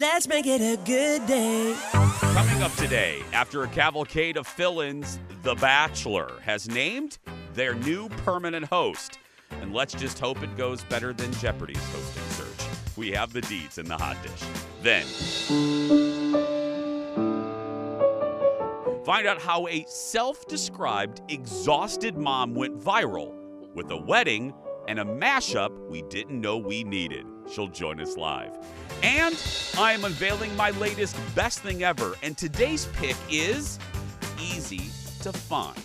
Let's make it a good day. Coming up today, after a cavalcade of fill-ins, The Bachelor has named their new permanent host. And let's just hope it goes better than Jeopardy's hosting search. We have the deets in the hot dish. Then, find out how a self-described exhausted mom went viral with a wedding and a mashup we didn't know we needed. She'll join us live. And I am unveiling my latest best thing ever, and today's pick is easy to find.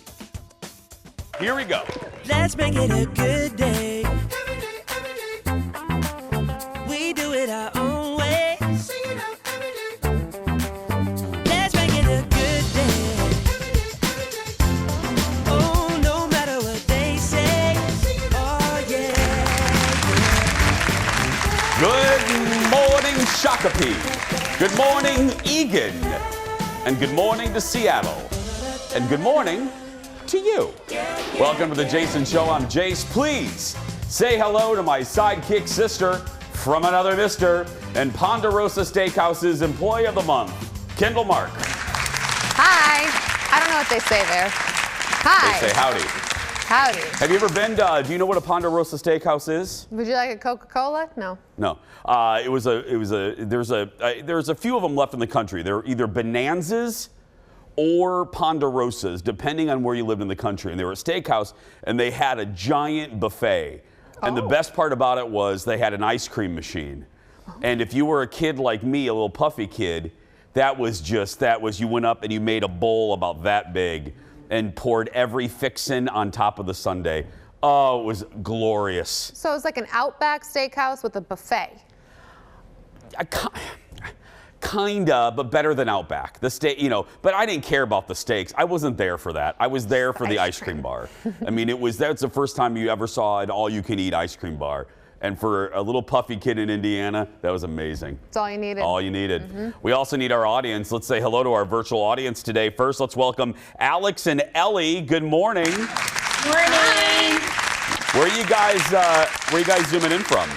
Here we go. Let's make it a good day. We do it our own way. Let's make it a good day. Oh, no matter what they say. Oh, yeah. Good morning, Shakopee. Good morning, Egan. And good morning to Seattle. And good morning to you. Welcome to the Jason Show. I'm Jace. Please say hello to my sidekick sister from another mister and Ponderosa Steakhouse's Employee of the Month, Kendall Mark. Hi. I don't know what they say there. Hi. They say howdy. Howdy. Have you ever been do you know what a Ponderosa Steakhouse is? Would you like a Coca-Cola? No. No. There's a few of them left in the country. They're either Bonanzas or Ponderosas, depending on where you lived in the country. And they were a steakhouse, and they had a giant buffet. And the best part about it was they had an ice cream machine. And if you were a kid like me, a little puffy kid, that was you went up and you made a bowl about that big and poured every fixin' on top of the sundae. Oh, it was glorious. So it's like an Outback Steakhouse with a buffet. Kinda, but better than Outback. The steak, but I didn't care about the steaks. I wasn't there for that. I was there for the ice cream bar. I mean, that's the first time you ever saw an all-you-can-eat ice cream bar. And for a little puffy kid in Indiana, that was amazing. That's all you needed. All you needed. We also need our audience. Let's say hello to our virtual audience today. First, let's welcome Alex and Ellie. Good morning. Morning. Where are you guys zooming in from?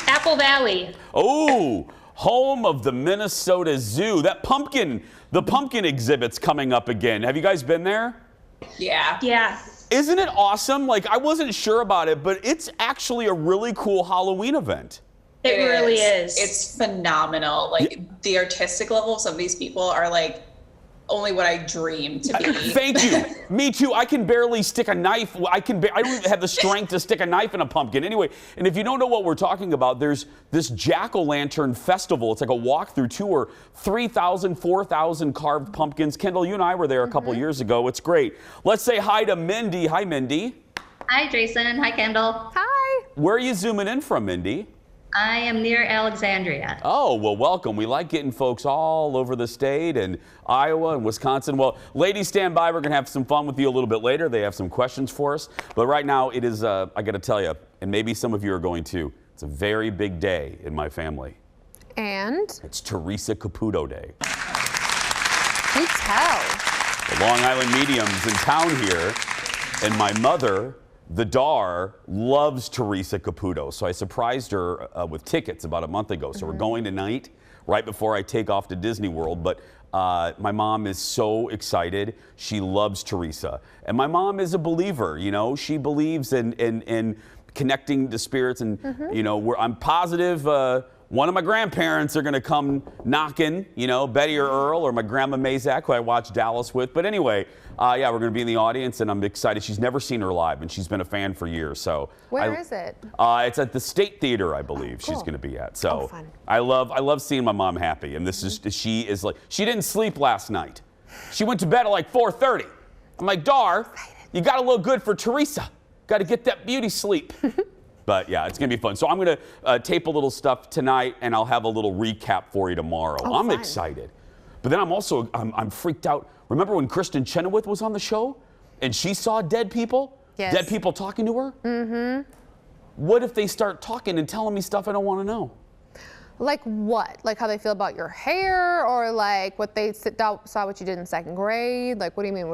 Apple Valley. Oh, home of the Minnesota Zoo. The pumpkin exhibit's coming up again. Have you guys been there? Yeah. Yeah. Isn't it awesome? Like, I wasn't sure about it, but it's actually a really cool Halloween event. It really is. It's phenomenal. Like, the artistic levels of these people are like only what I dream to be. Thank you. Me too. I can barely stick a knife. I don't even have the strength to stick a knife in a pumpkin. Anyway, and if you don't know what we're talking about, there's this jack-o'-lantern festival. It's like a walkthrough tour. 3,000, 4,000 carved pumpkins. Kendall, you and I were there a couple years ago. It's great. Let's say hi to Mindy. Hi, Mindy. Hi, Jason. Hi, Kendall. Hi. Where are you zooming in from, Mindy? I am near Alexandria. Oh, well, welcome. We like getting folks all over the state and Iowa and Wisconsin. Well, ladies, stand by. We're going to have some fun with you a little bit later. They have some questions for us. But right now, it is, I got to tell you, and maybe some of you are going too, it's a very big day in my family. And? It's Theresa Caputo Day. You tell. The Long Island medium's in town here, and my mother, the Dar, loves Theresa Caputo. So I surprised her with tickets about a month ago. So we're going tonight, right before I take off to Disney World. But my mom is so excited. She loves Theresa. And my mom is a believer, She believes in connecting to spirits. And, I'm positive one of my grandparents are going to come knocking, Betty or Earl or my grandma Mazak, who I watched Dallas with. But anyway, we're going to be in the audience, and I'm excited. She's never seen her live, and she's been a fan for years. So where is it? It's at the State Theater, I believe. She's going to be at. So fun. I love seeing my mom happy, and she didn't sleep last night. She went to bed at like 4:30. I'm like, Dar, you got to look good for Theresa. Got to get that beauty sleep. But yeah, it's going to be fun. So I'm going to tape a little stuff tonight, and I'll have a little recap for you tomorrow. I'm excited. But then I'm freaked out. Remember when Kristen Chenoweth was on the show, and she saw dead people? Yes. Dead people talking to her? Mm-hmm. What if they start talking and telling me stuff I don't want to know? Like what? Like how they feel about your hair, or like what they saw what you did in second grade? Like, what do you mean?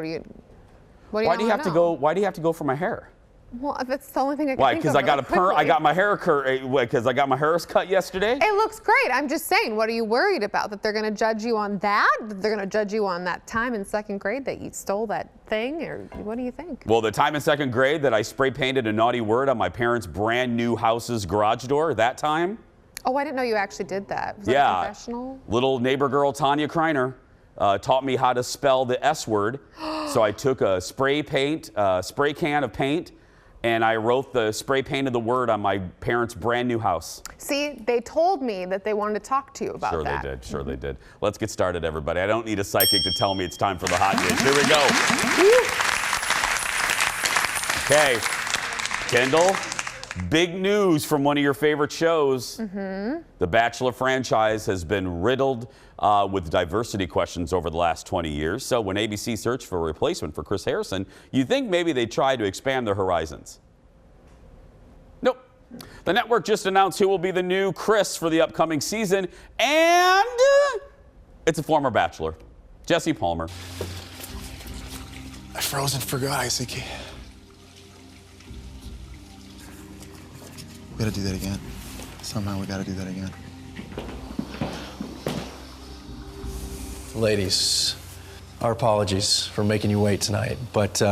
Why do you have to go? Why do you have to go for my hair? Well, if it's the only thing I can Why? think Because of I got a really perm. I quickly. got my hair because I got my hair cut yesterday. It looks great. I'm just saying, what are you worried about? That they're going to judge you on that? That they're going to judge you on that time in second grade that you stole that thing? Or what do you think? Well, the time in second grade that I spray painted a naughty word on my parents' brand new house's garage door, that time. Oh, I didn't know you actually did that. Was that a Yeah. confessional? Little neighbor girl Tanya Kreiner taught me how to spell the S word. So I took a spray can of paint, and I wrote the spray painted the word on my parents' brand new house. See, they told me that they wanted to talk to you about Sure that. they did. Sure they did. Let's get started, everybody. I don't need a psychic to tell me it's time for the hot dish. Here we go. Okay, Kendall, big news from one of your favorite shows. The Bachelor franchise has been riddled with diversity questions over the last 20 years. So when ABC searched for a replacement for Chris Harrison, you think maybe they tried to expand their horizons. Nope. The network just announced who will be the new Chris for the upcoming season, and it's a former Bachelor, Jesse Palmer. I froze and forgot, Isaac. We gotta do that again. Somehow we gotta do that again. Ladies, our apologies for making you wait tonight, but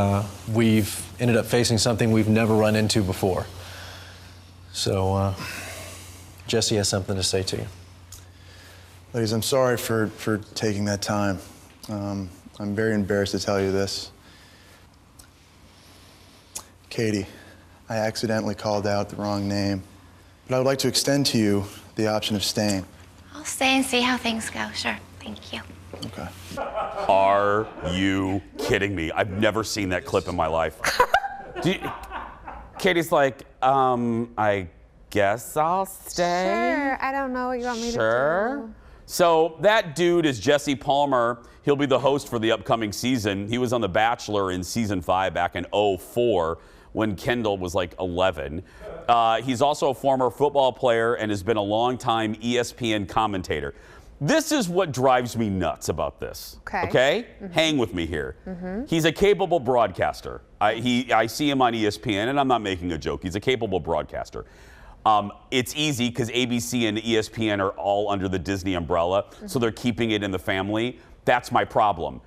we've ended up facing something we've never run into before. So, Jesse has something to say to you. Ladies, I'm sorry for taking that time. I'm very embarrassed to tell you this. Katie, I accidentally called out the wrong name, but I would like to extend to you the option of staying. I'll stay and see how things go. Sure. Thank you. Okay. Are you kidding me? I've never seen that clip in my life. Katie's like, I guess I'll stay. Sure. I don't know what you want me to do. So that dude is Jesse Palmer. He'll be the host for the upcoming season. He was on The Bachelor in season 5 back in 2004 when Kendall was like 11. He's also a former football player and has been a longtime ESPN commentator. This is what drives me nuts about this. Okay? Hang with me here. He's a capable broadcaster. I see him on ESPN, and I'm not making a joke. He's a capable broadcaster. It's easy because ABC and ESPN are all under the Disney umbrella, so they're keeping it in the family. That's my problem.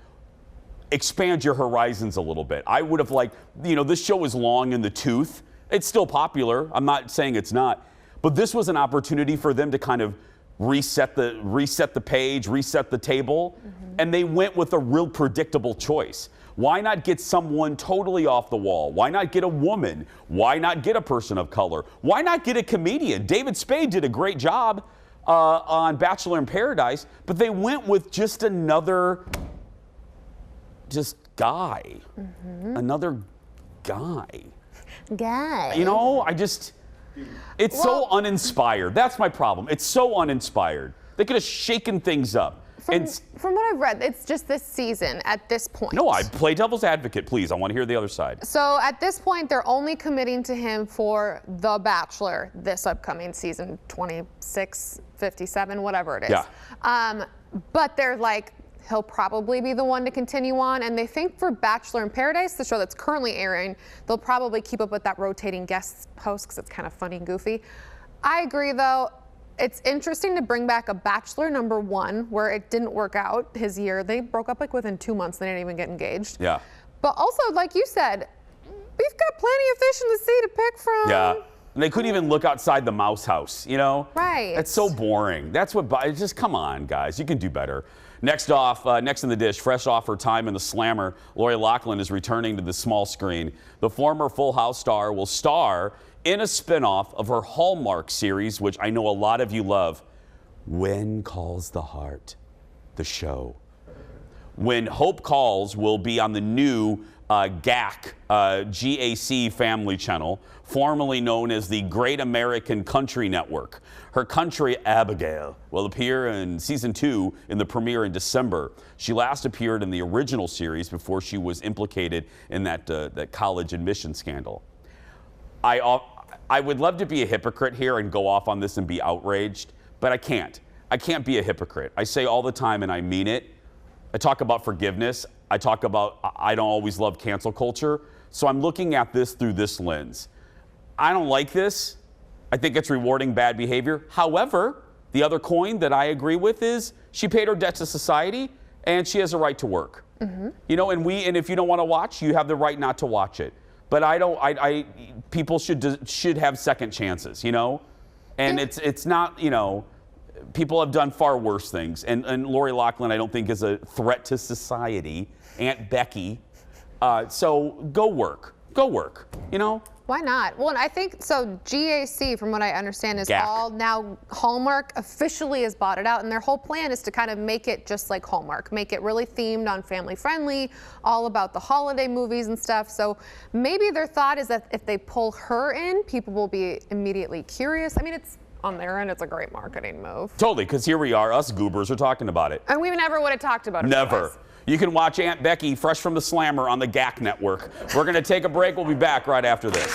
Expand your horizons a little bit. I would have liked, this show is long in the tooth. It's still popular. I'm not saying it's not. But this was an opportunity for them to kind of reset the page, reset the table, and they went with a real predictable choice. Why not get someone totally off the wall? Why not get a woman? Why not get a person of color? Why not get a comedian? David Spade did a great job on Bachelor in Paradise, but they went with just another guy. Another guy. It's so uninspired. That's my problem. It's so uninspired. They could have shaken things up. From what I've read, it's just this season at this point. No, I play devil's advocate, please. I want to hear the other side. So at this point, they're only committing to him for The Bachelor this upcoming season, 26, 57, whatever it is. Yeah. But they're like, he'll probably be the one to continue on. And they think for Bachelor in Paradise, the show that's currently airing, they'll probably keep up with that rotating guest host because it's kind of funny and goofy. I agree, though. It's interesting to bring back a Bachelor #1 where it didn't work out his year. They broke up like within 2 months. They didn't even get engaged. Yeah. But also, like you said, we've got plenty of fish in the sea to pick from. Yeah. And they couldn't even look outside the mouse house, Right. It's so boring. That's what, just come on, guys. You can do better. Next in the dish, fresh off her time in The Slammer, Lori Loughlin is returning to the small screen. The former Full House star will star in a spinoff of her Hallmark series, which I know a lot of you love, When Calls the Heart, the show. When Hope Calls will be on the new GAC, GAC family channel, formerly known as the Great American Country Network. Her country, Abigail, will appear in season 2 in the premiere in December. She last appeared in the original series before she was implicated in that college admission scandal. I would love to be a hypocrite here and go off on this and be outraged, but I can't. I can't be a hypocrite. I say all the time, and I mean it. I talk about forgiveness. I talk about I don't always love cancel culture. So I'm looking at this through this lens. I don't like this. I think it's rewarding bad behavior. However, the other coin that I agree with is she paid her debt to society and she has a right to work. You know, and if you don't want to watch, you have the right not to watch it. But people should have second chances, you know? And it's not, you know, people have done far worse things. And Lori Loughlin, I don't think, is a threat to society. Aunt Becky. So go work, you know? Why not? Well, and I think, so GAC, from what I understand, is GAC. all now Hallmark officially has bought it out, and their whole plan is to kind of make it just like Hallmark, make it really themed on family friendly, all about the holiday movies and stuff. So maybe their thought is that if they pull her in, people will be immediately curious. I mean, it's on their end, it's a great marketing move. Totally, because here we are, us goobers are talking about it. And we never would have talked about it. Never. Otherwise. You can watch Aunt Becky fresh from the Slammer on the GAC network. We're going to take a break. We'll be back right after this.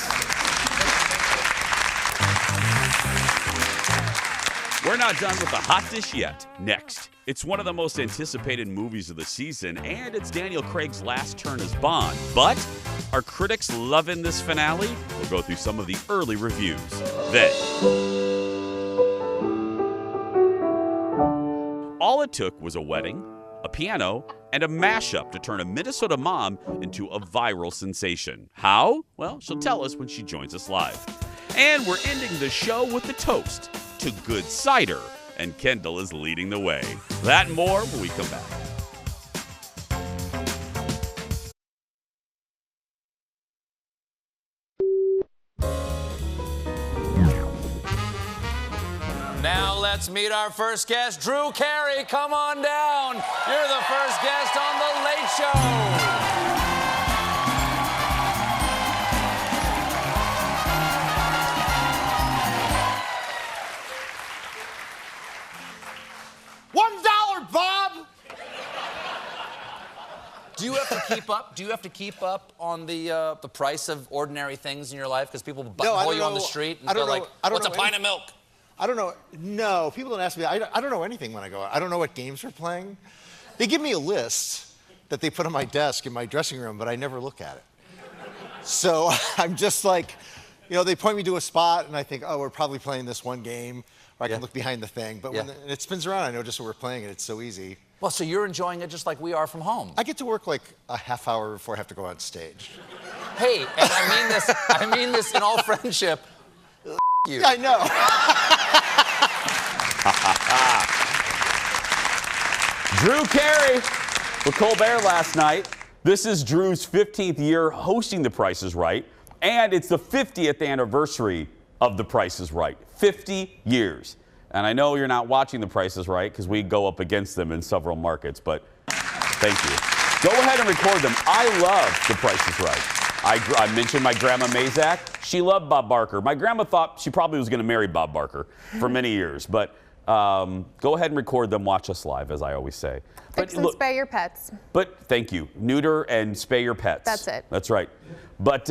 We're not done with the hot dish yet. Next, it's one of the most anticipated movies of the season, and it's Daniel Craig's last turn as Bond. But are critics loving this finale? We'll go through some of the early reviews. Then, all it took was a wedding, a piano, and a mashup to turn a Minnesota mom into a viral sensation. How? Well, she'll tell us when she joins us live. And we're ending the show with a toast to good cider, and Kendall is leading the way. That and more when we come back. Now let's meet our first guest, Drew Carey. Come on down. You're the first guest on The Late Show. $1, Bob. Do you have to keep up? Do you have to keep up on the price of ordinary things in your life? Because people buttonhole you on the street and they're like, "What's a pint of milk?" I don't know. No, people don't ask me. I don't know anything when I go out. I don't know what games we're playing. They give me a list that they put on my desk in my dressing room, but I never look at it. So I'm just like, you know, they point me to a spot, and I think, oh, we're probably playing this one game, or I can look behind the thing. But when it spins around, I know just what we're playing, and it's so easy. Well, so you're enjoying it just like we are from home. I get to work like a half hour before I have to go on stage. Hey, and I mean this in all friendship. You. Yeah, I know. Drew Carey with Colbert last night. This is Drew's 15th year hosting The Price is Right, and it's the 50th anniversary of The Price is Right. 50 years. And I know you're not watching The Price is Right because we go up against them in several markets, but thank you. Go ahead and record them. I love The Price is Right. I mentioned my grandma Mazak. She loved Bob Barker. My grandma thought she probably was going to marry Bob Barker for many years, but go ahead and record them. Watch us live, as I always say. Fix and spay your pets. But thank you. Neuter and spay your pets. That's it. That's right. But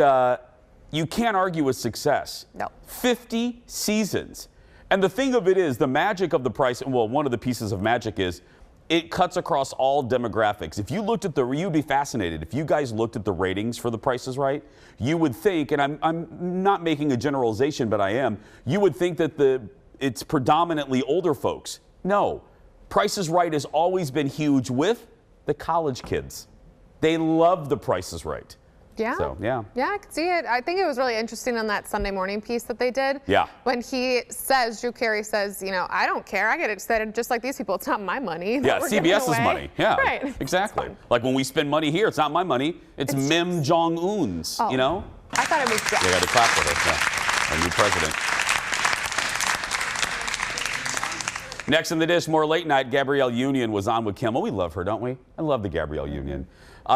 you can't argue with success. No. 50 seasons. And the thing of it is, the magic of The Price, well, one of the pieces of magic is it cuts across all demographics. If you looked at you'd be fascinated. If you guys looked at the ratings for The Price is Right, you would think, and I'm not making a generalization, but I am, you would think that it's predominantly older folks. No. Price is Right has always been huge with the college kids. They love The Price is Right. Yeah. So, yeah. Yeah, I could see it. I think it was really interesting on that Sunday morning piece that they did. Yeah. When Drew Carey says, you know, I don't care. I get excited just like these people. It's not my money. Yeah, CBS's money. Yeah, right. Exactly. Like when we spend money here, it's not my money. It's Kim Jong-un's, you know? I thought it was Jack. They got to clap for her, our new president. Next in the dish, more late night, Gabrielle Union was on with Kim. Oh, we love her, don't we? I love the Gabrielle Union.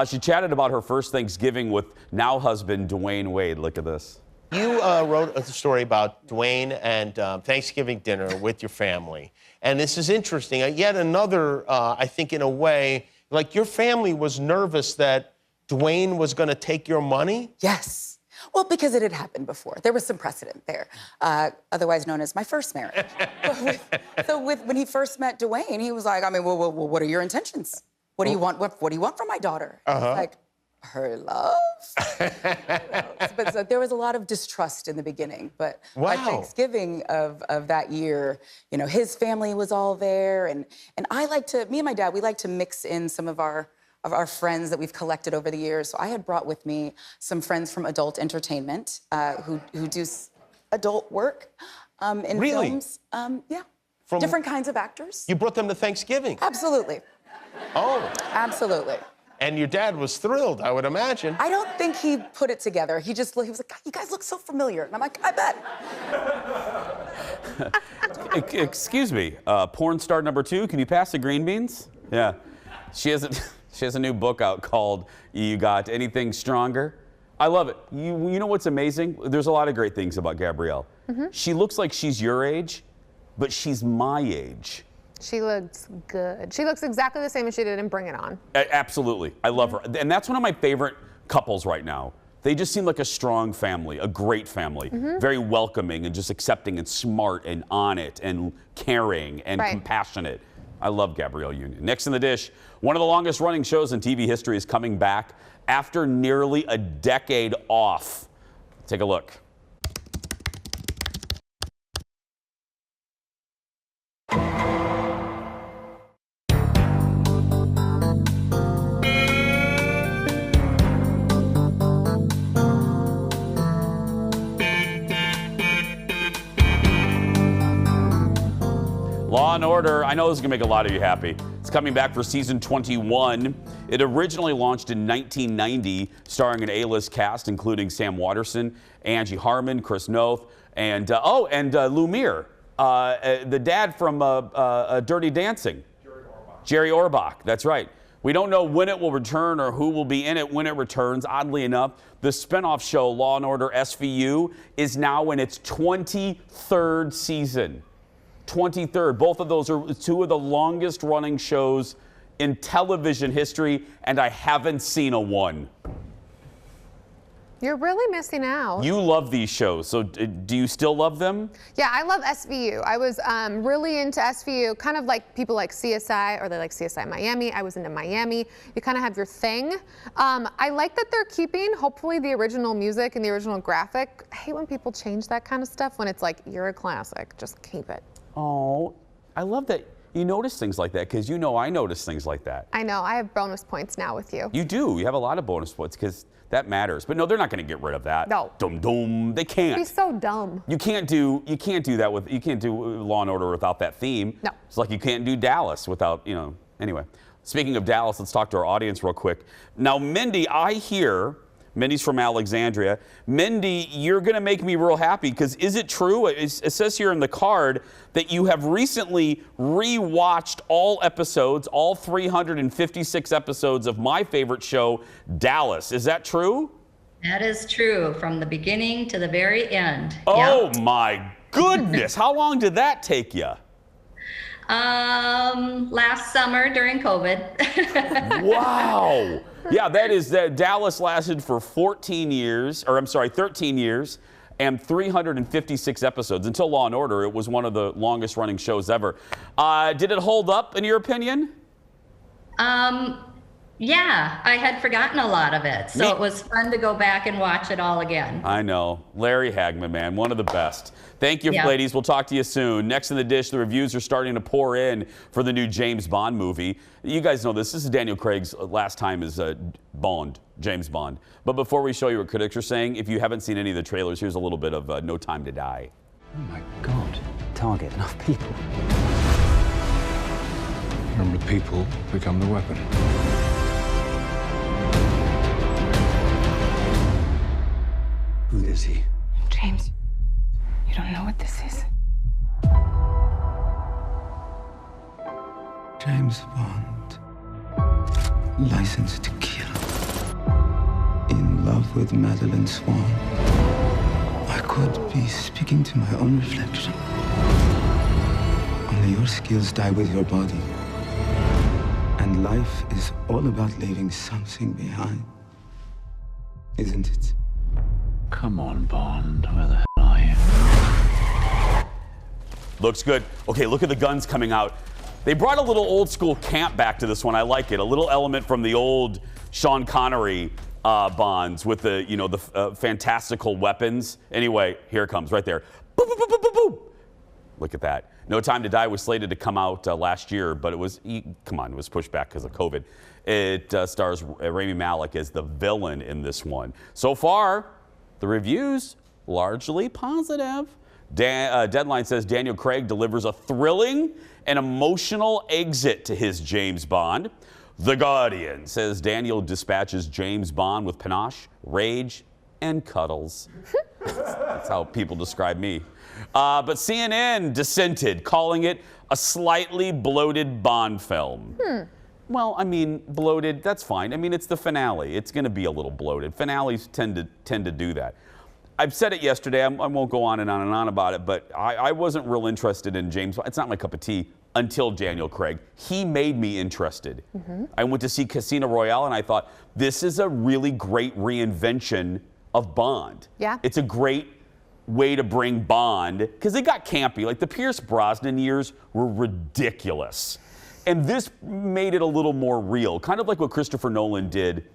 She chatted about her first Thanksgiving with now husband Dwayne Wade. Look at this. You wrote a story about Dwayne and Thanksgiving dinner with your family. And this is interesting. Yet another, I think in a way, like your family was nervous that Dwayne was going to take your money? Yes. Well, because it had happened before. There was some precedent there, otherwise known as my first marriage. When he first met Dwayne, he was like, I mean, well, what are your intentions? What do you want? What do you want from my daughter? Like, her love. But so there was a lot of distrust in the beginning. But by Thanksgiving of that year, you know, his family was all there, and me and my dad, we like to mix in some of our friends that we've collected over the years. So I had brought with me some friends from adult entertainment who do adult work in films. Yeah. Different kinds of actors. You brought them to Thanksgiving? Absolutely. Oh. Absolutely. And your dad was thrilled, I would imagine. I don't think he put it together. He was like, you guys look so familiar. And I'm like, I bet. Excuse me, porn star number 2, can you pass the green beans? Yeah. She has a new book out called You Got Anything Stronger? I love it. You know what's amazing? There's a lot of great things about Gabrielle. She looks like she's your age, but she's my age. She looks good. She looks exactly the same as she did in Bring It On. Absolutely. I love her. And that's one of my favorite couples right now. They just seem like a strong family, a great family. Very welcoming and just accepting and smart and on it and caring and compassionate. I love Gabrielle Union. Next in the dish, one of the longest running shows in TV history is coming back after nearly a decade off. Take a look. Law & Order, I know this is going to make a lot of you happy. It's coming back for season 21. It originally launched in 1990, starring an A-list cast, including Sam Waterston, Angie Harmon, Chris Noth, and Lumiere, the dad from Dirty Dancing. Jerry Orbach, that's right. We don't know when it will return or who will be in it when it returns. Oddly enough, the spinoff show, Law & Order SVU, is now in its 23rd season. 23rd. Both of those are 2 of the longest running shows in television history, and I haven't seen a one. You're really missing out. You love these shows, so do you still love them? Yeah, I love SVU. I was really into SVU, kind of like people like CSI, or they like CSI Miami. I was into Miami. You kind of have your thing. I like that they're keeping, hopefully, the original music and the original graphic. I hate when people change that kind of stuff when it's like, you're a classic, just keep it. Oh, I love that you notice things like that, because you know I notice things like that. I know, I have bonus points now with you. You do, you have a lot of bonus points, because that matters. But no, they're not going to get rid of that. No. Dum-dum, they can't. He's so dumb. You can't do that with, you can't do Law & Order without that theme. No. It's like you can't do Dallas without, you know, anyway. Speaking of Dallas, let's talk to our audience real quick. Now, Mindy, I hear, Mindy's from Alexandria. Mindy, you're going to make me real happy, because is it true? It says here in the card that you have recently rewatched all episodes, all 356 episodes of my favorite show, Dallas. Is that true? That is true, from the beginning to the very end. Oh my goodness. How long did that take you? Last summer during COVID. Wow. Yeah, that is that. Dallas lasted for 13 years, and 356 episodes. Until Law & Order, it was one of the longest running shows ever. Did it hold up, in your opinion? Yeah, I had forgotten a lot of it, so it was fun to go back and watch it all again. I know. Larry Hagman, man, one of the best. Thank you, ladies. We'll talk to you soon. Next in the dish, the reviews are starting to pour in for the new James Bond movie. You guys know this. This is Daniel Craig's last time as Bond, James Bond. But before we show you what critics are saying, if you haven't seen any of the trailers, here's a little bit of No Time to Die. Oh my God. Target enough people. Remember, people become the weapon. Who is he? James, you don't know what this is? James Bond. Licensed to kill. In love with Madeline Swan. I could be speaking to my own reflection. Only your skills die with your body. And life is all about leaving something behind. Isn't it? Come on, Bond. Where the hell are you? Looks good. Okay, look at the guns coming out. They brought a little old school camp back to this one. I like it. A little element from the old Sean Connery Bonds with the, the fantastical weapons. Anyway, here it comes right there. Boop, boop, boop, boop, boop, boop. Look at that. No Time to Die was slated to come out last year, but it was pushed back because of COVID. It stars Rami Malek as the villain in this one. So far, the reviews largely positive. Deadline says Daniel Craig delivers a thrilling and emotional exit to his James Bond. The Guardian says Daniel dispatches James Bond with panache, rage, and cuddles. That's how people describe me. But CNN dissented, calling it a slightly bloated Bond film. Well, I mean, bloated, that's fine. I mean, it's the finale. It's going to be a little bloated. Finales tend to do that. I've said it yesterday. I won't go on and on and on about it, but I wasn't real interested in James Bond. It's not my cup of tea until Daniel Craig. He made me interested. I went to see Casino Royale, and I thought, this is a really great reinvention of Bond. Yeah. It's a great way to bring Bond, because it got campy. Like the Pierce Brosnan years were ridiculous. And this made it a little more real, kind of like what Christopher Nolan did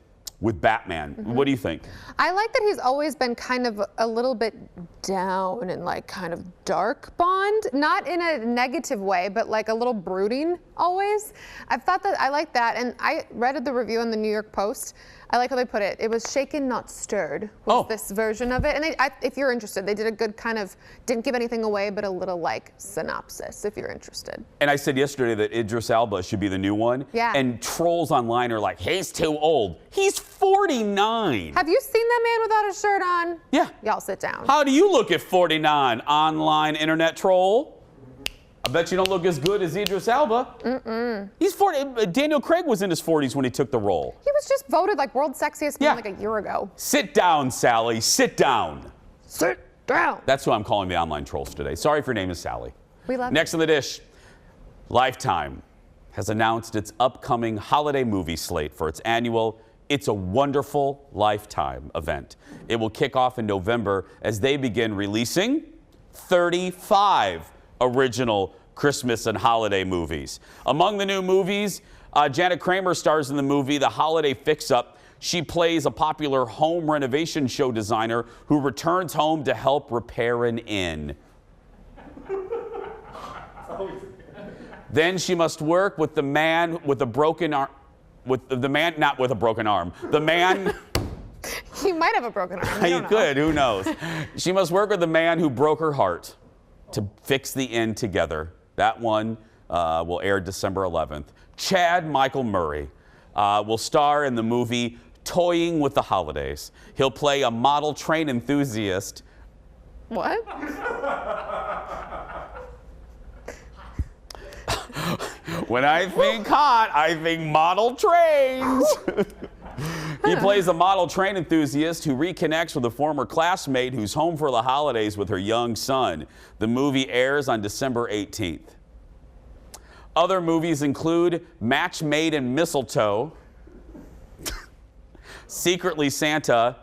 with Batman. What do you think? I like that he's always been kind of a little bit down and like kind of dark Bond, not in a negative way, but like a little brooding always. I've thought that I like that, and I read the review in the New York Post. I like how they put it. It was shaken, not stirred, was this version of it. And if you're interested, they did a good kind of, didn't give anything away, but a little like synopsis if you're interested. And I said yesterday that Idris Elba should be the new one. Yeah. And trolls online are like, he's too old. He's 49. Have you seen that man without a shirt on? Yeah. Y'all sit down. How do you look at 49, online internet troll? I bet you don't look as good as Idris Elba. He's 40. Daniel Craig was in his 40s when he took the role. He was just voted like world's sexiest man like a year ago. Sit down, Sally. Sit down. Sit down. That's who I'm calling the online trolls today. Sorry if your name is Sally. We love Next on the dish, Lifetime has announced its upcoming holiday movie slate for its annual It's a Wonderful Lifetime event. It will kick off in November as they begin releasing 35 original Christmas and holiday movies. Among the new movies, Janet Kramer stars in the movie The Holiday Fix-Up. She plays a popular home renovation show designer who returns home to help repair an inn. Then she must work with the man with a broken arm. Not with a broken arm. The man. He might have a broken arm. He could, who knows? She must work with the man who broke her heart to fix the inn together. That one will air December 11th. Chad Michael Murray will star in the movie Toying with the Holidays. He'll play a model train enthusiast. What? When I think hot, I think model trains. He plays a model train enthusiast who reconnects with a former classmate who's home for the holidays with her young son. The movie airs on December 18th. Other movies include Match Made in Mistletoe, Secretly Santa,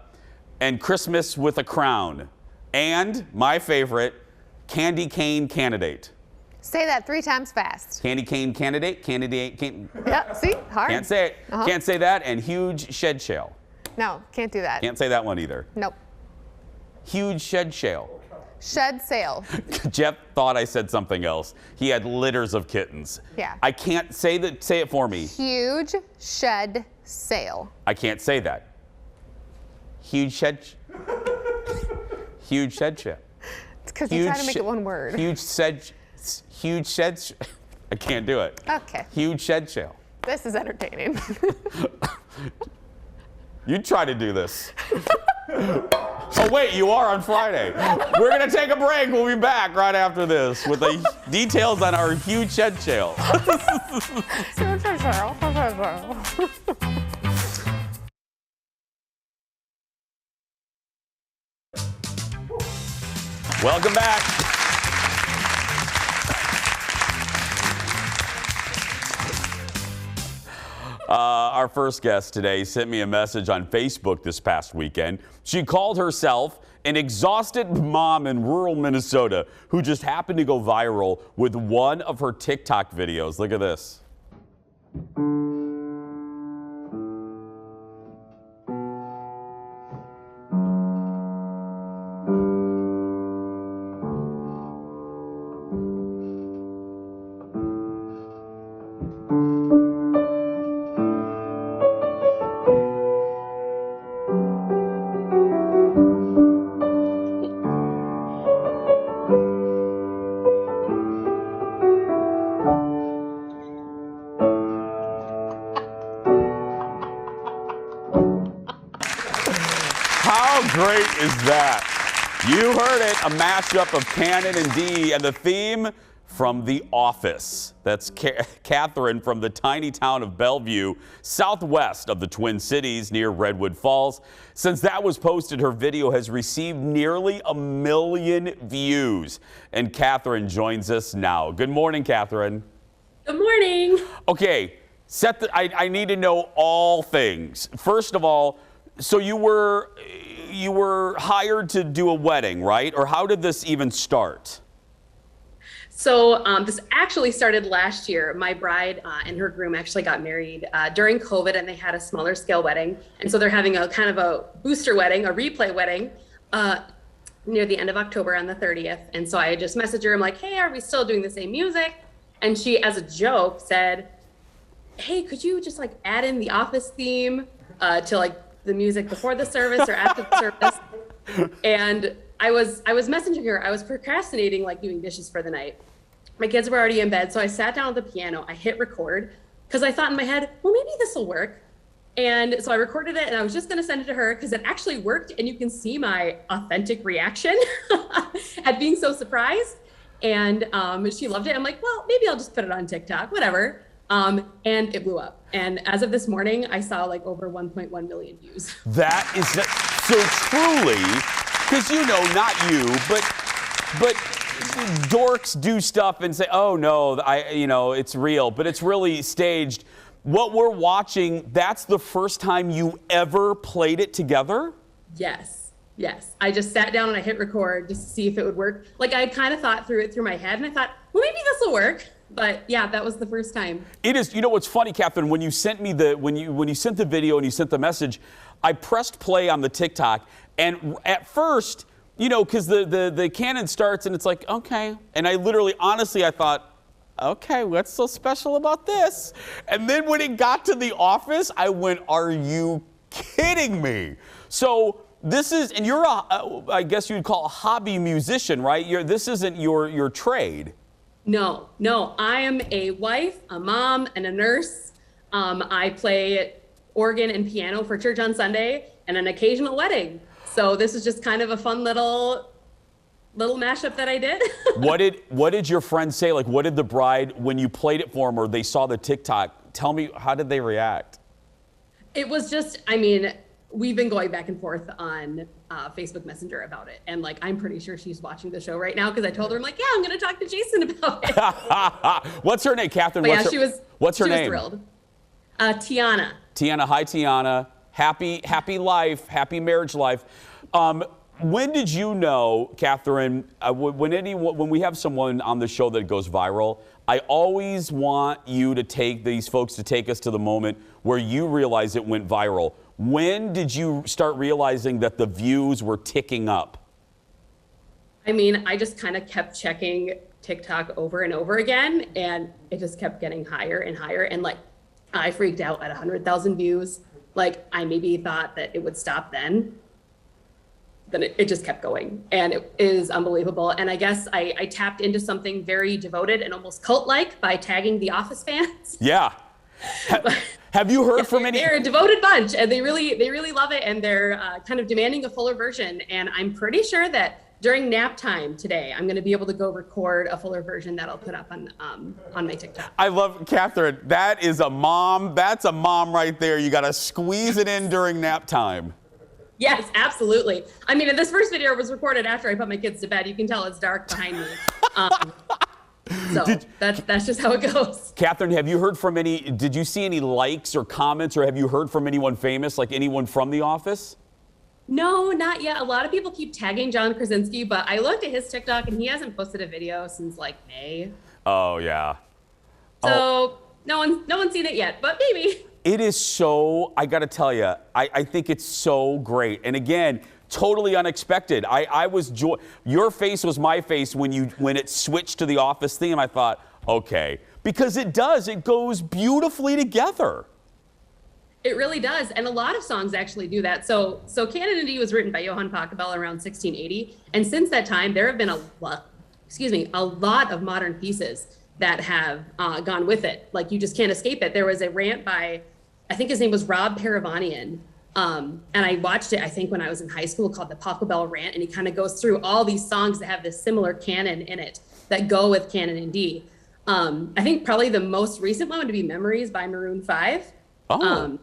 and Christmas with a Crown. And my favorite, Candy Cane Candidate. Say that 3 times fast. Candy Cane Candidate, Yeah, see? Hard. Can't say it. Can't say that. And Huge Shed Shale. No, can't do that. Can't say that one either. Nope. Huge Shed Shale. Shed sale. Jeff thought I said something else. He had litters of kittens. Yeah. I can't say that. Say it for me. Huge shed sale. I can't say that. Huge shed. Huge shed shale. It's because you try to make it one word. Huge shed. I can't do it. Okay. Huge shed shale. This is entertaining. You try to do this. Oh, wait, you are on Friday. We're going to take a break. We'll be back right after this with the details on our huge shed shale. Welcome back. Our first guest today sent me a message on Facebook this past weekend. She called herself an exhausted mom in rural Minnesota who just happened to go viral with one of her TikTok videos. Look at this. great is that? You heard it, a mashup of Canon and Dee, and the theme from The Office. That's Catherine from the tiny town of Bellevue, southwest of the Twin Cities near Redwood Falls. Since that was posted, her video has received nearly 1 million views. And Catherine joins us now. Good morning, Catherine. Good morning. Okay, I need to know all things. First of all, so you were hired to do a wedding, right? Or how did this even start? So this actually started last year. My bride and her groom actually got married during COVID, and they had a smaller scale wedding. And so they're having a kind of a booster wedding, a replay wedding, near the end of October on the 30th. And so I just messaged her. I'm like, hey, are we still doing the same music? And she, as a joke, said, hey, could you just like add in the Office theme to like the music before the service or after the service? And I was messaging her. I was procrastinating, like doing dishes for the night. My kids were already in bed, so I sat down at the piano. I hit record because I thought in my head, well, maybe this will work. And so I recorded it, and I was just going to send it to her because it actually worked, and you can see my authentic reaction at being so surprised. And she loved it. I'm like, well, maybe I'll just put it on TikTok, whatever. And it blew up. And as of this morning, I saw like over 1.1 million views. That is so truly, because not you, but dorks do stuff and say, oh no, it's real, but it's really staged. What we're watching, that's the first time you ever played it together? Yes. I just sat down and I hit record just to see if it would work. Like I kind of thought through it through my head, and I thought, well, maybe this will work. But yeah, that was the first time. It is. You know what's funny, Catherine? When you sent me when you sent the video and you sent the message, I pressed play on the TikTok, and at first, because the canon starts and it's like, okay, and I literally, honestly, I thought, okay, what's so special about this? And then when it got to The Office, I went, are you kidding me? So this is, and you're I guess you'd call a hobby musician, right? This isn't your trade. No, I am a wife, a mom, and a nurse. I play organ and piano for church on Sunday and an occasional wedding. So this is just kind of a fun little mashup that I did. What did your friends say? Like, what did the bride, when you played it for them or they saw the TikTok, tell me, how did they react? It was just, we've been going back and forth on Facebook Messenger about it. And like, I'm pretty sure she's watching the show right now because I told her, I'm like, yeah, I'm going to talk to Jason about it. What's her name, Catherine? What's her name? She was thrilled. Tiana. Tiana, hi Tiana. Happy life, happy marriage life. When did you know, Catherine, when we have someone on the show that goes viral, I always want you to these folks to take us to the moment where you realize it went viral. When did you start realizing that the views were ticking up? I just kind of kept checking TikTok over and over again, and it just kept getting higher and higher. And like, I freaked out at 100,000 views. Like, I maybe thought that it would stop then it just kept going, and it is unbelievable. And I guess I tapped into something very devoted and almost cult-like by tagging the Office fans. Yeah. Have you heard from any? They're a devoted bunch, and they really love it, and they're kind of demanding a fuller version. And I'm pretty sure that during nap time today, I'm going to be able to go record a fuller version that I'll put up on my TikTok. I love Catherine. That is a mom. That's a mom right there. You got to squeeze it in during nap time. Yes, absolutely. And this first video was recorded after I put my kids to bed. You can tell it's dark behind me. So that's just how it goes. Catherine, have you heard from did you see any likes or comments, or have you heard from anyone famous, like anyone from The Office? No, not yet. A lot of people keep tagging John Krasinski, but I looked at his TikTok and he hasn't posted a video since like May. Oh, yeah. So no one's seen it yet, but maybe. It is so, I got to tell you, I think it's so great. And again, totally unexpected. Your face was my face when it switched to the Office theme. I thought, okay, because it goes beautifully together. It really does. And a lot of songs actually do that. So Canon and Dee was written by Johann Pachelbel around 1680. And since that time, there have been a lot of modern pieces that have gone with it. Like, you just can't escape it. There was a rant by, I think his name was Rob Paravanian, And I watched it, I think, when I was in high school, called the Taco Bell Rant, and he kind of goes through all these songs that have this similar canon in it that go with Canon and D. I think probably the most recent one would be Memories by Maroon 5. Oh.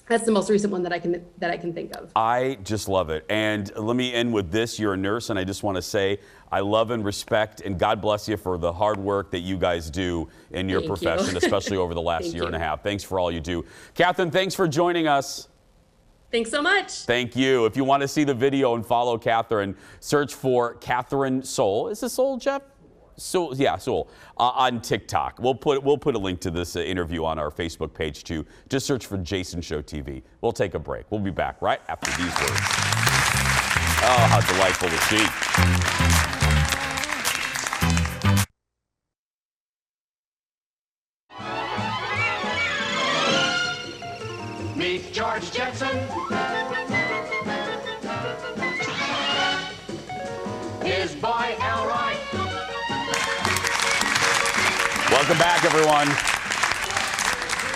That's the most recent one that I can think of. I just love it. And let me end with this. You're a nurse, and I just want to say I love and respect, and God bless you for the hard work that you guys do in your profession, especially over the last year and a half. Thanks for all you do. Catherine, thanks for joining us. Thanks so much. Thank you. If you want to see the video and follow Catherine, search for Catherine Soul. Is this Soul, Jeff? Soul, yeah, Soul, on TikTok. We'll put a link to this interview on our Facebook page too. Just search for Jason Show TV. We'll take a break. We'll be back right after these words. Oh, how delightful to see. Meet George Jetson. His boy Elroy. Welcome back, everyone.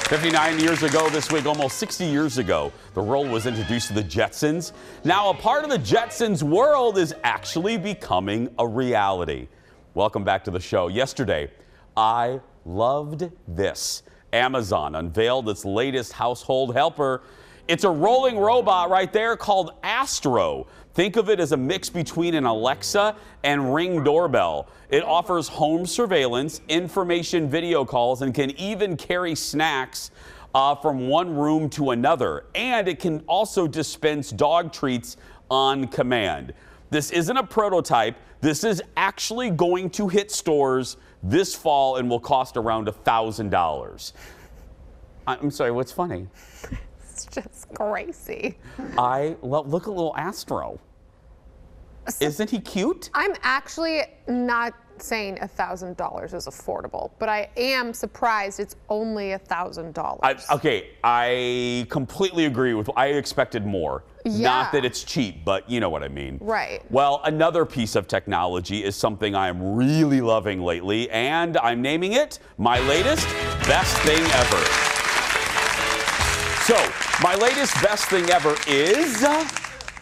59 years ago this week, almost 60 years ago, the world was introduced to the Jetsons. Now, a part of the Jetsons world is actually becoming a reality. Welcome back to the show. Yesterday, I loved this. Amazon unveiled its latest household helper. It's a rolling robot right there called Astro. Think of it as a mix between an Alexa and Ring doorbell. It offers home surveillance, information video calls, and can even carry snacks from one room to another. And it can also dispense dog treats on command. This isn't a prototype. This is actually going to hit stores this fall and will cost around $1,000. I'm sorry, what's funny? It's just crazy. Look at little Astro. Isn't he cute? I'm actually not saying $1,000 is affordable, but I am surprised it's only $1,000. Okay, I completely agree with. I expected more. Yeah. Not that it's cheap, but you know what I mean. Right. Well, another piece of technology is something I am really loving lately, and I'm naming it my latest best thing ever. So, my latest best thing ever is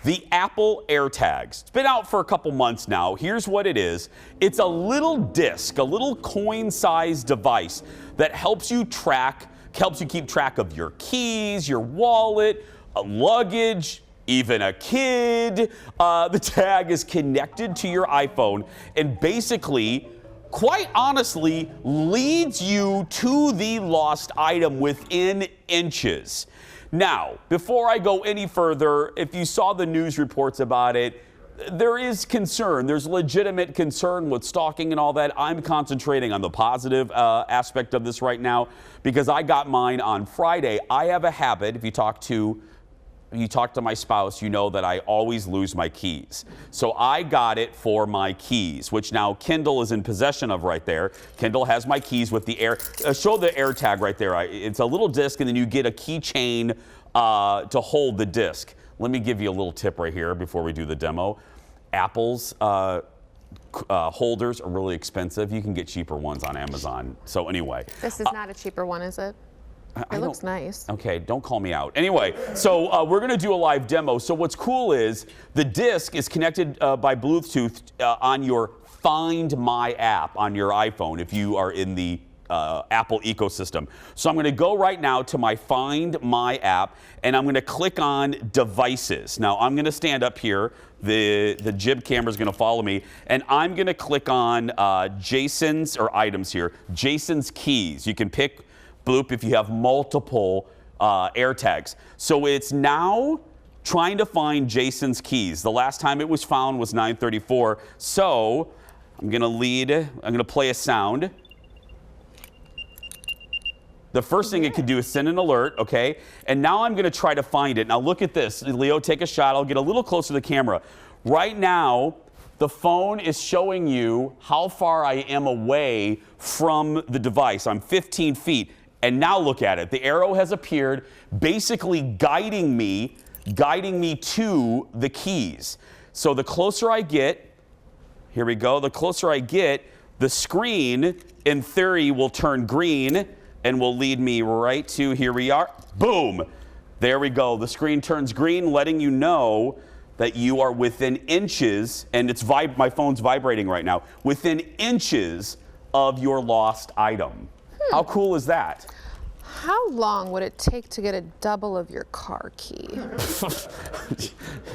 the Apple AirTags. It's been out for a couple months now. Here's what it is. It's a little disc, a little coin-sized device that helps you keep track of your keys, your wallet, luggage, even a kid. The tag is connected to your iPhone and basically, quite honestly, leads you to the lost item within inches. Now, before I go any further, if you saw the news reports about it, there is concern. There's legitimate concern with stalking and all that. I'm concentrating on the positive aspect of this right now because I got mine on Friday. I have a habit, if you talk to my spouse, you know that I always lose my keys. So I got it for my keys, which now Kendall is in possession of right there. Kendall has my keys with the show the AirTag right there. It's a little disc, and then you get a keychain to hold the disc. Let me give you a little tip right here before we do the demo. Apple's holders are really expensive. You can get cheaper ones on Amazon. So anyway. This is not a cheaper one, is it? It looks nice. Okay, don't call me out. Anyway, so we're going to do a live demo. So what's cool is the disc is connected by Bluetooth on your Find My app on your iPhone if you are in the Apple ecosystem. So I'm going to go right now to my Find My app, and I'm going to click on Devices. Now, I'm going to stand up here. The jib camera is going to follow me, and I'm going to click on Jason's, or items here, Jason's keys. You can pick Bloop if you have multiple AirTags. So it's now trying to find Jason's keys. The last time it was found was 9:34. So I'm going to play a sound. The first thing it could do is send an alert, okay? And now I'm going to try to find it. Now look at this. Leo, take a shot. I'll get a little closer to the camera. Right now, the phone is showing you how far I am away from the device. I'm 15 feet. And now look at it. The arrow has appeared, basically guiding me to the keys. So the closer I get, here we go, the closer I get, the screen, in theory, will turn green and will lead me right to, here we are, boom. There we go. The screen turns green, letting you know that you are within inches, and it's my phone's vibrating right now, within inches of your lost item. How cool is that? How long would it take to get a double of your car key?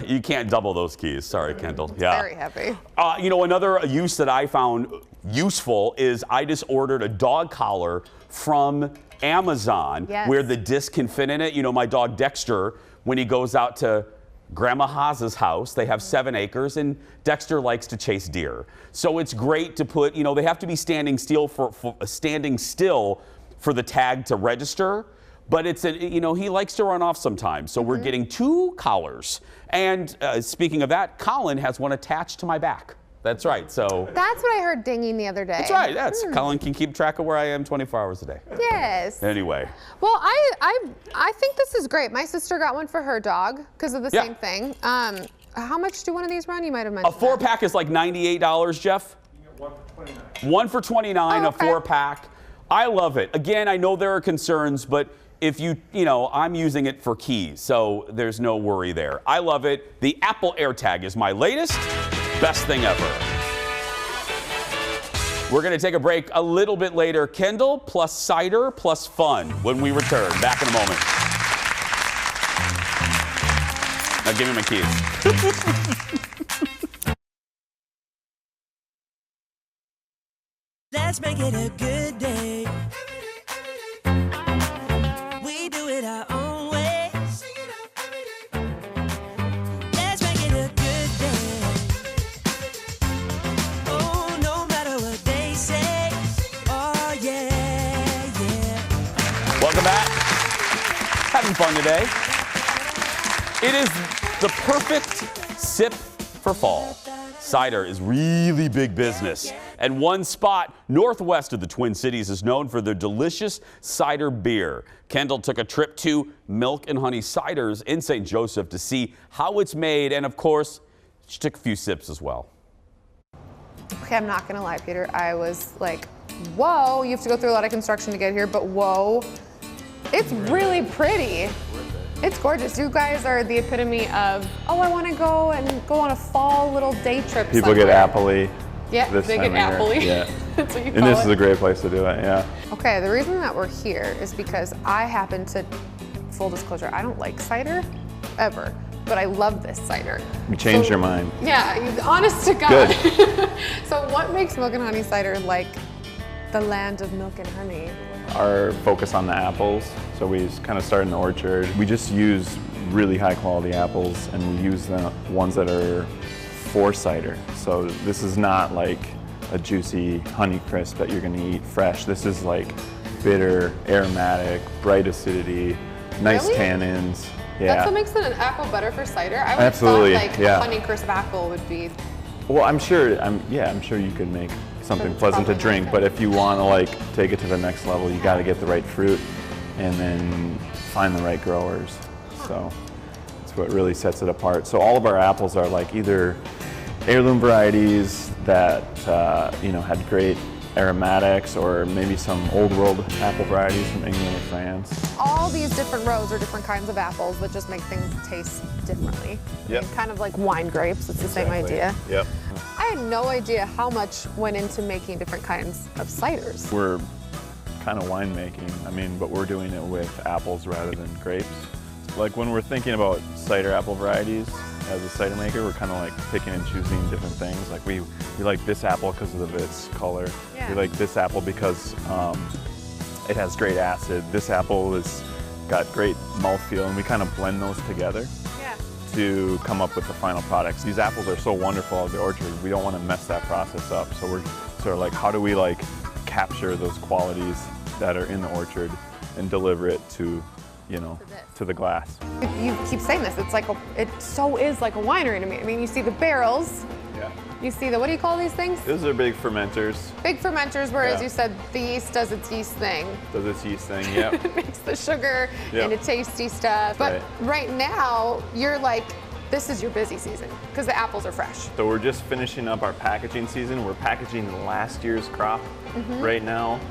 You can't double those keys. Sorry, Kendall. Yeah. Very heavy. You know, another use that I found useful is I just ordered a dog collar from Amazon where the disc can fit in it. You know, my dog Dexter, when he goes out to Grandma Haas's house, they have 7 acres, and Dexter likes to chase deer. So it's great to put, you know, they have to be standing still for the tag to register, but it's you know, he likes to run off sometimes. So we're getting 2 collars. And speaking of that, Colin has one attached to my back. That's right. So that's what I heard dinging the other day. That's right. Colin can keep track of where I am 24 hours a day. Yes. Anyway. Well, I think this is great. My sister got one for her dog because of the same thing. How much do one of these run? You might have mentioned. A 4-pack is like $98, Jeff. You get 1 for $29. 1 for $29, a 4-pack. I love it. Again, I know there are concerns, but if you know, I'm using it for keys, so there's no worry there. I love it. The Apple AirTag is my latest. Best thing ever. We're going to take a break a little bit later. Kendall plus cider plus fun when we return. Back in a moment. Now give me my keys. Let's make it a good day. We do it our own way. Let's make it a good day. Oh, no matter what they say. Oh, yeah, yeah. Welcome back. Having fun today. It is the perfect sip for fall. Cider is really big business. And one spot northwest of the Twin Cities is known for their delicious cider beer. Kendall took a trip to Milk and Honey Ciders in St. Joseph to see how it's made. And of course, she took a few sips as well. Okay, I'm not gonna lie, Peter. I was like, whoa, you have to go through a lot of construction to get here, but whoa, it's really pretty. It's gorgeous. You guys are the epitome of, oh, I want to go on a fall little day trip People somewhere. get appley. Yeah, this they time get of year. appley. Yeah. That's what you And call this it. is a great place to do it, yeah. Okay, the reason that we're here is because I happen to, full disclosure, I don't like cider, ever, but I love this cider. You changed your mind. Yeah, honest to God. Good. So what makes Milk and Honey Cider like the land of milk and honey? Our focus on the apples, so we kind of start in the orchard. We just use really high quality apples, and we use the ones that are for cider. So this is not like a juicy honey crisp that you're gonna eat fresh. This is like bitter, aromatic, bright acidity, nice Really? tannins. Yeah. That's what makes an apple better for cider? I would Absolutely, have thought like yeah. a Honey Crisp apple would be. Well, I'm sure you could make something pleasant to drink, but if you want to like take it to the next level, you got to get the right fruit and then find the right growers. So that's what really sets it apart. So all of our apples are like either heirloom varieties that had great aromatics, or maybe some old world apple varieties from England or France. All these different rows are different kinds of apples that just make things taste differently. Yep. Kind of like wine grapes, it's the same idea. Yep. I had no idea how much went into making different kinds of ciders. We're kind of winemaking, but we're doing it with apples rather than grapes. Like when we're thinking about cider apple varieties, as a cider maker, we're kind of like picking and choosing different things. Like we like this apple because of its color. Yeah. We like this apple because it has great acid. This apple has got great mouthfeel, and we kind of blend those together to come up with the final products. These apples are so wonderful out of the orchard. We don't want to mess that process up. So we're sort of like, how do we like capture those qualities that are in the orchard and deliver it to the glass. You keep saying this, it so is like a winery to me. I mean, you see the barrels, you see the, what do you call these things? Those are big fermenters. Big fermenters, whereas you said the yeast does its yeast thing. Does its yeast thing, yeah. It makes the sugar Yep. into tasty stuff. But right now, you're like, this is your busy season because the apples are fresh. So we're just finishing up our packaging season. We're packaging last year's crop right now.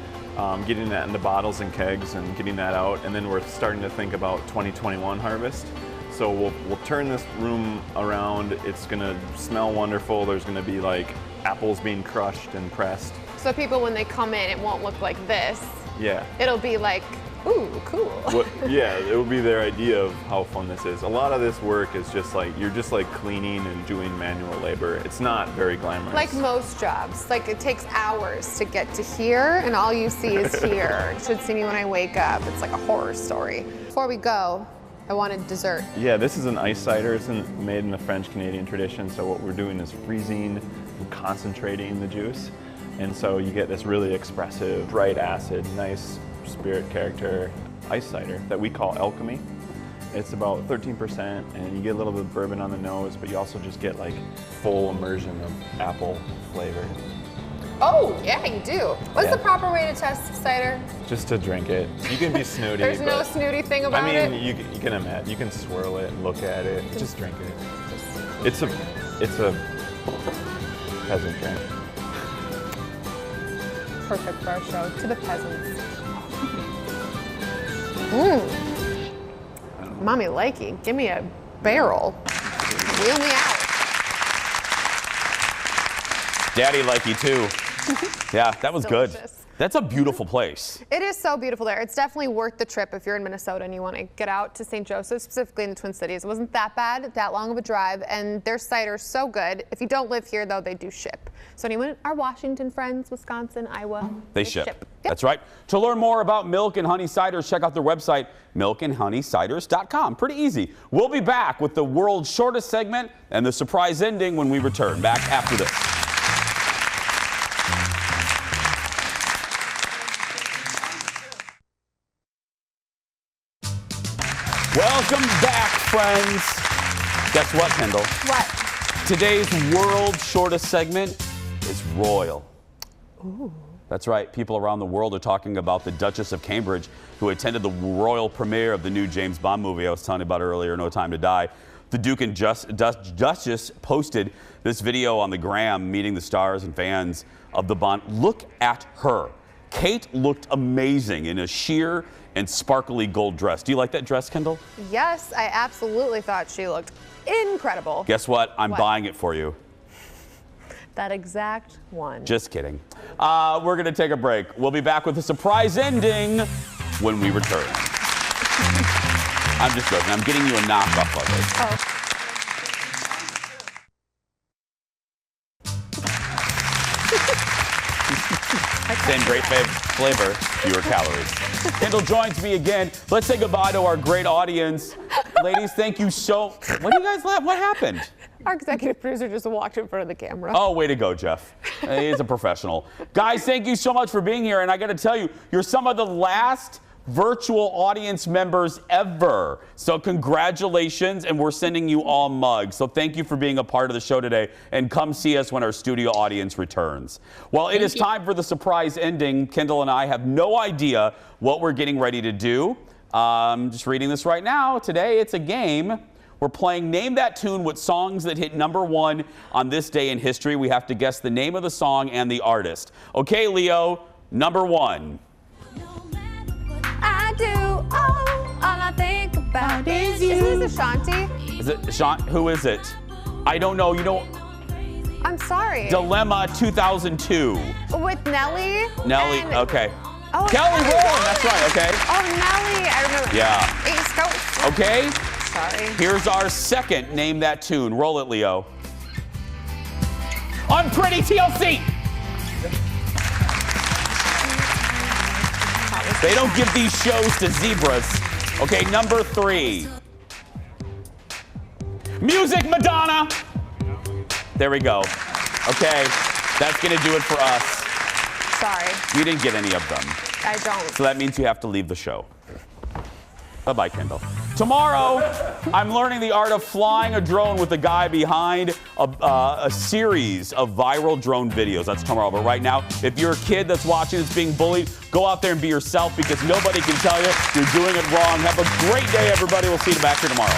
getting that into bottles and kegs and getting that out. And then we're starting to think about 2021 harvest. So we'll turn this room around. It's gonna smell wonderful. There's gonna be like apples being crushed and pressed. So people, when they come in, it won't look like this. Yeah. It'll be like, ooh, cool. Yeah, it will be their idea of how fun this is. A lot of this work is just like, you're just like cleaning and doing manual labor. It's not very glamorous. Like most jobs. Like it takes hours to get to here, and all you see is here. You should see me when I wake up. It's like a horror story. Before we go, I wanted dessert. Yeah, this is an ice cider. It's made in the French-Canadian tradition. So what we're doing is freezing and concentrating the juice. And so you get this really expressive, bright acid, nice spirit character ice cider that we call alchemy. It's about 13%, and you get a little bit of bourbon on the nose, but you also just get like full immersion of apple flavor. Oh, yeah, you do. What's the proper way to test cider? Just to drink it. You can be snooty. There's no snooty thing about it? I mean, you can imagine. You can swirl it and look at it. Just drink it. It's a peasant drink. Perfect for our show. To the peasants. Mommy likey, give me a barrel. Wheel me out. Daddy likey too. Yeah, that was good. Delicious. That's a beautiful place. It is so beautiful there. It's definitely worth the trip if you're in Minnesota and you want to get out to St. Joseph, specifically in the Twin Cities. It wasn't that bad, that long of a drive, and their cider's so good. If you don't live here, though, they do ship. So anyone, our Washington friends, Wisconsin, Iowa, They ship. Yep. That's right. To learn more about Milk and Honey Ciders, check out their website, milkandhoneyciders.com. Pretty easy. We'll be back with the world's shortest segment and the surprise ending when we return. Back after this. Welcome back, friends. Guess what, Kendall? What? Today's world's shortest segment is royal. Ooh. That's right. People around the world are talking about the Duchess of Cambridge, who attended the royal premiere of the new James Bond movie I was telling you about earlier, No Time to Die. The Duke and Duchess posted this video on the gram meeting the stars and fans of the Bond. Look at her. Kate looked amazing in a sheer and sparkly gold dress. Do you like that dress, Kendall? Yes, I absolutely thought she looked incredible. Guess what? I'm buying it for you. That exact one. Just kidding. We're going to take a break. We'll be back with a surprise ending when we return. I'm just joking. I'm getting you a knockoff of it. Oh. Same great flavor, fewer calories. Kendall joins me again. Let's say goodbye to our great audience. Ladies, thank you so... What do you guys laugh? What happened? Our executive producer just walked in front of the camera. Oh, way to go, Jeff. He's a professional. Guys, thank you so much for being here. And I got to tell you, you're some of the last virtual audience members ever. So congratulations, and we're sending you all mugs. So thank you for being a part of the show today, and come see us when our studio audience returns. Well, it is time for the surprise ending. Kendall and I have no idea what we're getting ready to do. Just reading this right now. Today it's a game. We're playing Name That Tune with songs that hit number 1 on this day in history. We have to guess the name of the song and the artist. Okay, Leo, number 1. I do, all I think about is you. Is this Ashanti? Is it Ashanti? Who is it? I don't know. You know. I'm sorry. Dilemma 2002. With Nelly? Nelly, okay. Oh, Kelly Rowland, that's right, okay. Oh, Nelly, I remember. Yeah. East Coast. Okay. Sorry. Here's our second Name That Tune. Roll it, Leo. Unpretty TLC. They don't give these shows to zebras. Okay, number 3. Music Madonna. There we go. Okay, that's gonna do it for us. Sorry. You didn't get any of them. I don't. So that means you have to leave the show. Bye-bye, Kendall. Tomorrow, I'm learning the art of flying a drone with the guy behind a series of viral drone videos. That's tomorrow. But right now, if you're a kid that's watching that's being bullied, go out there and be yourself, because nobody can tell you you're doing it wrong. Have a great day, everybody. We'll see you back here tomorrow.